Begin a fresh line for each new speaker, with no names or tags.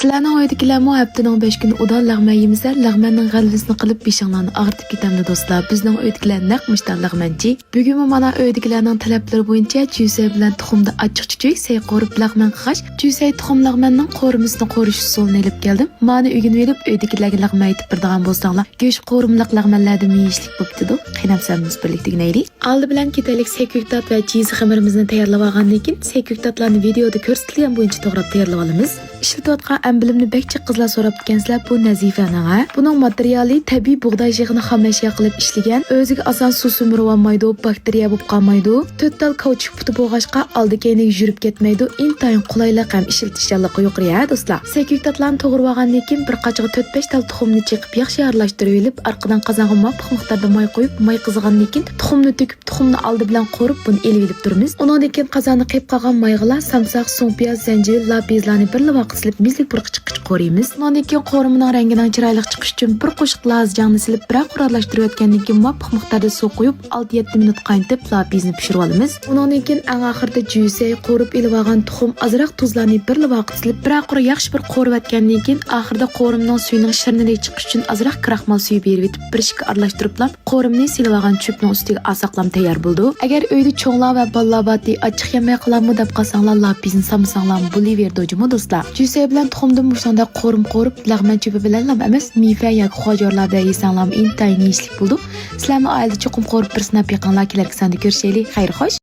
Sizlarning uydagilarmi haftaning 5 kuni udan lag'man yemasa, lag'manning g'alvisini qilib beshinglarni og'ritib ketamdi do'stlar. Bizning uydagilar naq mishdan lag'manchi. Bugun mana uydagilarning talablari bo'yicha jusay bilan tuxumda achchiq chuchuk, say qo'rib lag'man qilg'ach, jusay tuxum lag'manning qo'rimisini qo'rish usulini olib keldim. Mani uyga verib uydagilarga lag'man aytib birdigan bo'lsanglar, go'sht qo'rimliq lag'manlardan yeyishlik bo'pti-du. Qiynabsanmiz birlikda ginaylik. Aldi bilan ketaylik sekyuktat va cheese xamirimizni tayyorlab olgandan keyin sekyuktatlarni videoda ko'rsatilgan bo'yicha to'g'rab tayyorlab olamiz. Ishlatayotgan ambilimni bekchi qizlar so'rab ketgansizlar, bu Nazifaning ha. Buning materiali tabiiy bug'doy yig'ini xomashyo qilib ishlagan, o'ziga ason suv sumirib olmaydi, bakteriya bo'lib qolmaydi. 4 tal kauchuk puti bo'lg'achqa oldi-keyniga yurib ketmaydi. Intayin qulaylik ham ishlatishchanligi yuqori ha do'stlar. Sekyuktatlarni to'g'rab olgandan keyin bir qachiga 4-5 tal tuxumni chiqib yaxshi aralashtirib olib, orqadan qozonga muvofiq miqdorda moy qo'yib, moy qizigandan keyin tuxumni to'kib, tuxumni oldi bilan qo'rib, buni elib olib turamiz. Undan keyin qozonni qiyib qolgan moyga samsaq, so'ng piyoz, zanjir, lapizlarni bir vaqt mizlik bir qichiq qo'raymiz. Undan keyin qo'rimining rangidan chiroyli chiqish uchun bir qo'shiq lazjangni silib, biroq qurarlashtirib o'tgandan keyin muvofiq miqdorda suv qo'yib, 6-7 minut qaynatib, lapizni pishirib olamiz. Undan keyin eng oxirida jusay qo'rib ilib olgan tuxum, azroq tuzlarni bir vaqt silib, biroq yaxshi bir qo'rib o'tgandan keyin oxirida qo'rimning suyining shirinligi chiqish uchun azroq kraxmal suvi berib etib, bir ishga aralashtirib, qo'rimni silib olgan chupning ustiga asaqlam tayyor bo'ldi. Agar uyda cho'nglar va bolalar bati achchiq yemay qolammi deb qolsanglar, lapizni samsanglar bo'laverdi hujum do'stlar. Jusay bilan tuxumdan mushanda qo'rim qo'rib, lag'man chupi bilan emas, mifa yoki xojorlarda yesanglar intayin yeyishlik bo'ldi. Sizlarning oilada cho'qim qo'rib bir sinab yiqqanlar kelar sanda ko'rishaylik. Xayr xo'sh.